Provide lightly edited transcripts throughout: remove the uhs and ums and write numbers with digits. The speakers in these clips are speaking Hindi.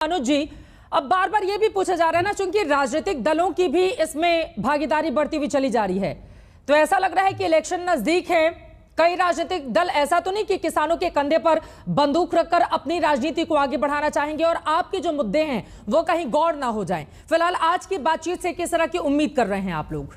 अनुज जी, अब बार बार ये भी पूछा जा रहा है ना, चूंकि राजनीतिक दलों की भी इसमें भागीदारी बढ़ती हुई चली जा रही है, तो ऐसा लग रहा है कि इलेक्शन नजदीक है। कई राजनीतिक दल ऐसा तो नहीं कि किसानों के कंधे पर बंदूक रखकर अपनी राजनीति को आगे बढ़ाना चाहेंगे और आपके जो मुद्दे हैं वो कहीं गौर ना हो जाएं। फिलहाल आज की बातचीत से किस तरह की उम्मीद कर रहे हैं आप लोग?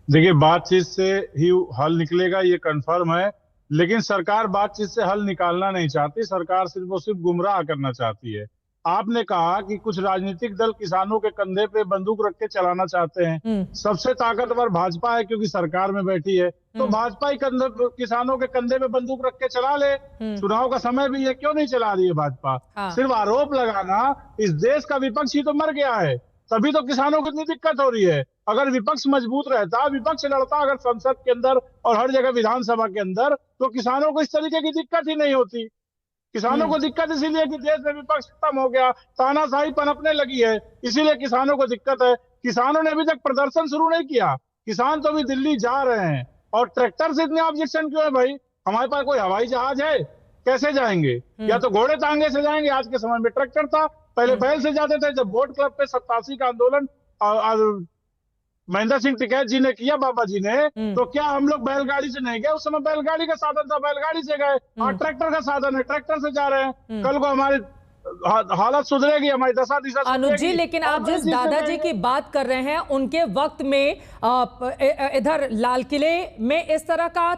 देखिए, बातचीत से ही हल निकलेगा ये कंफर्म है, लेकिन सरकार बातचीत से हल निकालना नहीं चाहती। सरकार सिर्फ और सिर्फ गुमराह करना चाहती है। आपने कहा कि कुछ राजनीतिक दल किसानों के कंधे पे बंदूक रख के चलाना चाहते हैं। सबसे ताकतवर भाजपा है, क्योंकि सरकार में बैठी है, तो भाजपा ही किसानों के कंधे पे बंदूक रख के चला ले। चुनाव का समय भी है, क्यों नहीं चला रही है भाजपा? सिर्फ आरोप लगाना, इस देश का विपक्ष ही तो मर गया है, तभी तो किसानों को इतनी दिक्कत हो रही है। अगर विपक्ष मजबूत रहता, विपक्ष लड़ता अगर संसद के अंदर और हर जगह विधानसभा के अंदर, तो किसानों को इस तरीके की दिक्कत ही नहीं होती। किसानों को दिक्कत इसीलिए कि देश में विपक्ष खत्म हो गया, तानाशाही पनपने लगी है, इसीलिए किसानों को दिक्कत है। किसानों ने अभी तक प्रदर्शन शुरू नहीं किया, किसान तो अभी दिल्ली जा रहे हैं। और ट्रैक्टर से इतने ऑब्जेक्शन क्यों है भाई? हमारे पास कोई हवाई जहाज है? कैसे जाएंगे? या तो घोड़े टांगे से जाएंगे। आज के समय में ट्रैक्टर था, पहले बैल से जाते थे। जब वोट क्लब पे 87 का आंदोलन महेंद्र सिंह टिकैत जी ने किया, बाबा जी ने, तो क्या हम लोग बैलगाड़ी से नहीं गए? उस समय बैलगाड़ी का साधन था, बैलगाड़ी से गए। आज ट्रैक्टर का साधन है, ट्रैक्टर से जा रहे हैं। कल को हमारी हालत सुधरेगी, हमारी दशा दिशा अनुज जी, लेकिन आप जिस दादाजी की बात कर रहे हैं, उनके वक्त में इधर लाल किले में इस तरह का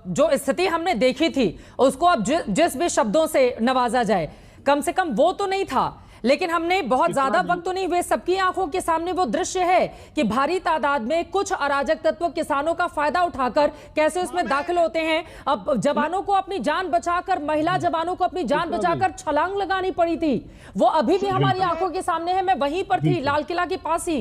जो स्थिति हमने देखी थी, उसको अब जिस भी शब्दों से नवाजा जाए, कम से कम वो तो नहीं था। लेकिन हमने बहुत ज्यादा वक्त तो नहीं हुए, सबकी आंखों के सामने वो दृश्य है कि भारी तादाद में कुछ अराजक तत्व किसानों का फायदा उठाकर कैसे उसमें दाखिल होते हैं। अब जवानों को अपनी जान बचाकर, महिला जवानों को अपनी जान बचाकर छलांग लगानी पड़ी थी, वो अभी भी हमारी आंखों के सामने है। मैं वहीं पर थी, लाल किला के पास ही।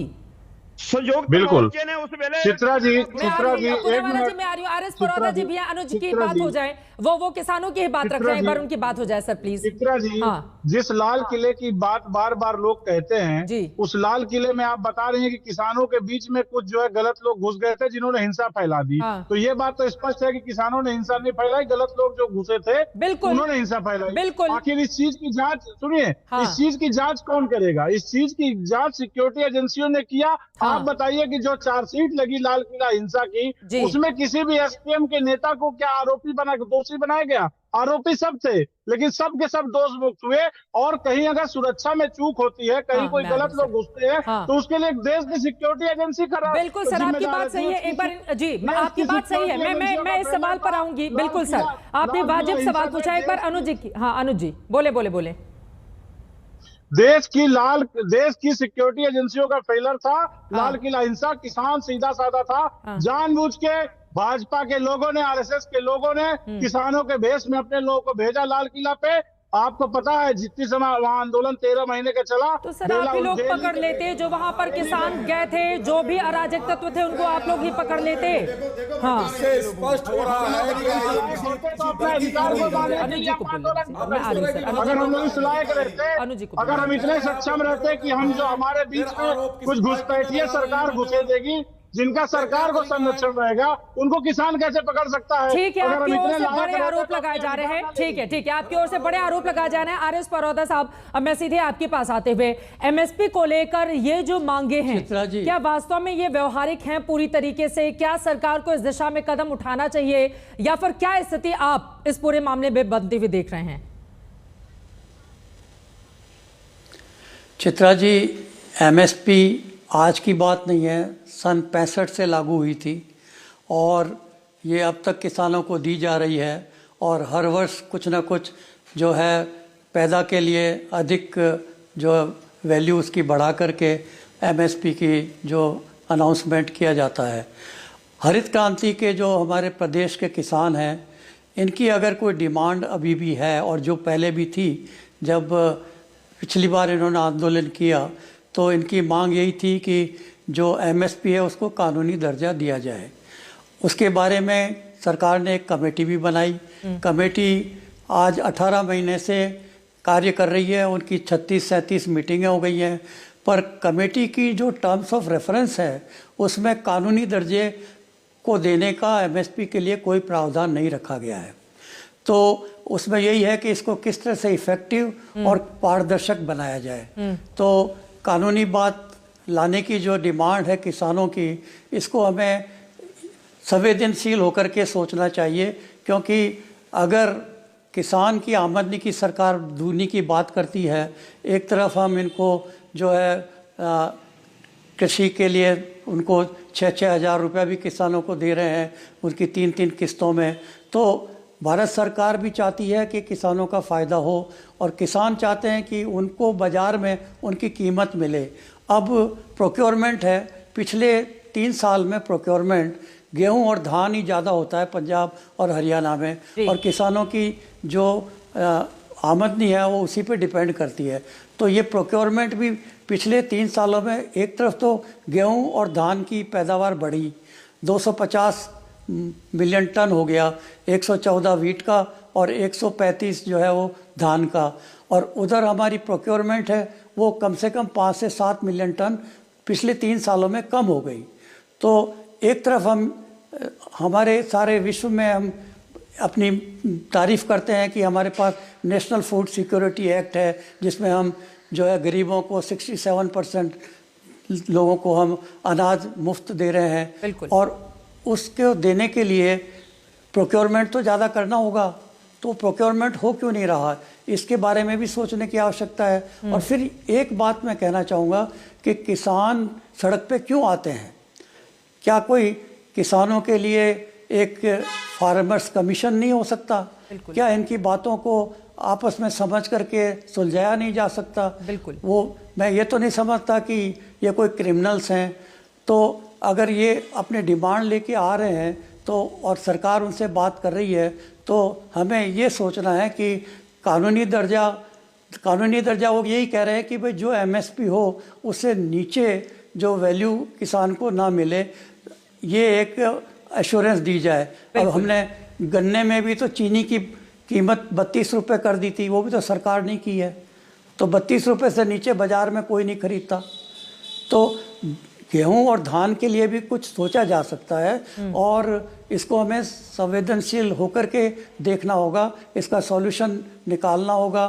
बिल्कुल चित्रा जी, एक मिनट मैं आ रही हूँ। आरएस परोदा जी भी हैं, अनुज की बात हो जाए, वो किसानों की ही बात रख रहे हैं, एक बार उनकी बात हो जाए सर प्लीज। चित्रा जी, जिस लाल किले की बात बार बार लोग कहते हैं, उस लाल किले में आप बता रहे हैं कि किसानों के बीच में कुछ जो है गलत लोग घुस गए थे, जिन्होंने हिंसा फैला दी। तो ये बात तो स्पष्ट है कि किसानों ने हिंसा नहीं फैलाई, गलत लोग जो घुसे थे उन्होंने हिंसा फैलाई। बिल्कुल। आखिर इस चीज की जांच सुनिए, इस चीज की जांच कौन करेगा? इस चीज की जांच सिक्योरिटी एजेंसियों ने किया। आप बताइए कि जो चार्जशीट लगी लाल किला हिंसा की, उसमें किसी भी एसपीएम के नेता को क्या आरोपी दोषी बनाया गया? आरोपी सब थे, लेकिन सब के सब दोष मुक्त हुए। और कहीं अगर सुरक्षा में चूक होती है, कहीं कोई गलत लोग घुसते हैं, तो उसके लिए देश की सिक्योरिटी एजेंसी करा। बिल्कुल सर, आपकी बात सही है। एक बार जी, आपकी बात सही है। मैं इस सवाल पर आऊंगी। बिल्कुल सर, आपने वाजिब सवाल पूछा। एक बार अनुज जी, अनुज जी बोले। देश की सिक्योरिटी एजेंसियों का फेलर था लाल किला हिंसा। किसान सीधा साधा था, जानबूझ के भाजपा के लोगों ने, आरएसएस के लोगों ने किसानों के भेष में अपने लोगों को भेजा लाल किला पे। आपको पता है जितनी समय वहां आंदोलन 13 महीने का चला, तो सर आप ही लोग पकड़ लेते, जो वहां पर किसान गए थे, जो भी अराजक तत्व थे, उनको आप लोग ही पकड़ लेते। स्पष्ट हो रहा है अगर हम लोग इस लायक रहते, अगर हम इतने सक्षम रहते कि हम जो हमारे बीच में कुछ घुसपैठिए सरकार घुसे देगी, जिनका सरकार को संरक्षण रहेगा, उनको किसान कैसे पकड़ सकता है? ठीक है, आपकी ओर से बड़े आरोप लगाए जा रहे हैं। ठीक है, आपकी ओर से बड़े आरोप लगाए जा रहे हैं। आरएस परोदा साहब, अब मैं सीधे आपके पास आते हुए, एमएसपी को लेकर ये जो मांगे हैं, क्या वास्तव में ये व्यवहारिक हैं पूरी तरीके से? क्या सरकार को इस दिशा में कदम उठाना चाहिए, या फिर क्या स्थिति आप इस पूरे मामले में बनती हुई देख रहे हैं? चित्रा जी, एमएसपी आज की बात नहीं है, सन 65 से लागू हुई थी और ये अब तक किसानों को दी जा रही है। और हर वर्ष कुछ ना कुछ जो है पैदा के लिए अधिक जो वैल्यू उसकी बढ़ा करके एमएसपी की जो अनाउंसमेंट किया जाता है। हरित क्रांति के जो हमारे प्रदेश के किसान हैं, इनकी अगर कोई डिमांड अभी भी है, और जो पहले भी थी, जब पिछली बार इन्होंने आंदोलन किया तो इनकी मांग यही थी कि जो एमएसपी है उसको कानूनी दर्जा दिया जाए। उसके बारे में सरकार ने एक कमेटी भी बनाई। कमेटी आज 18 महीने से कार्य कर रही है, उनकी 36-37 मीटिंगें हो गई हैं, पर कमेटी की जो टर्म्स ऑफ रेफरेंस है उसमें कानूनी दर्जे को देने का एमएसपी के लिए कोई प्रावधान नहीं रखा गया है। तो उसमें यही है कि इसको किस तरह से इफेक्टिव और पारदर्शक बनाया जाए। तो कानूनी बात लाने की जो डिमांड है किसानों की, इसको हमें संवेदनशील होकर के सोचना चाहिए, क्योंकि अगर किसान की आमदनी की सरकार दूनी की बात करती है, एक तरफ हम इनको जो है कृषि के लिए उनको 6-6 हज़ार रुपये भी किसानों को दे रहे हैं उनकी 3-3 किस्तों में, तो भारत सरकार भी चाहती है कि किसानों का फ़ायदा हो और किसान चाहते हैं कि उनको बाज़ार में उनकी कीमत मिले। अब प्रोक्योरमेंट है, पिछले 3 साल में प्रोक्योरमेंट गेहूं और धान ही ज़्यादा होता है पंजाब और हरियाणा में, और किसानों की जो आमदनी है वो उसी पे डिपेंड करती है। तो ये प्रोक्योरमेंट भी पिछले 3 सालों में एक तरफ तो गेहूं और धान की पैदावार बढ़ी, 250 मिलियन टन हो गया, 114 वीट का और 135 जो है वो धान का, और उधर हमारी प्रोक्योरमेंट है वो कम से कम 5 से 7 मिलियन टन पिछले 3 सालों में कम हो गई। तो एक तरफ हम हमारे सारे विश्व में हम अपनी तारीफ़ करते हैं कि हमारे पास नेशनल फूड सिक्योरिटी एक्ट है, जिसमें हम जो है गरीबों को 67% लोगों को हम अनाज मुफ्त दे रहे हैं, और उसको देने के लिए प्रोक्योरमेंट तो ज़्यादा करना होगा। तो प्रोक्योरमेंट हो क्यों नहीं रहा, इसके बारे में भी सोचने की आवश्यकता है। और फिर एक बात मैं कहना चाहूँगा कि किसान सड़क पे क्यों आते हैं? क्या कोई किसानों के लिए एक फार्मर्स कमीशन नहीं हो सकता? क्या इनकी बातों को आपस में समझ करके सुलझाया नहीं जा सकता? बिल्कुल। वो मैं ये तो नहीं समझता कि ये कोई क्रिमिनल्स हैं। तो अगर ये अपने डिमांड लेके आ रहे हैं तो और सरकार उनसे बात कर रही है, तो हमें ये सोचना है कि कानूनी दर्जा वो यही कह रहे हैं कि भाई जो एमएसपी हो उससे नीचे जो वैल्यू किसान को ना मिले, ये एक एश्योरेंस दी जाए। अब हमने गन्ने में भी तो चीनी की कीमत 32 रुपये कर दी थी, वो भी तो सरकार ने की है। तो 32 रुपये से नीचे बाज़ार में कोई नहीं खरीदता। तो गेहूं और धान के लिए भी कुछ सोचा जा सकता है, और इसको हमें संवेदनशील होकर के देखना होगा, इसका सॉल्यूशन निकालना होगा।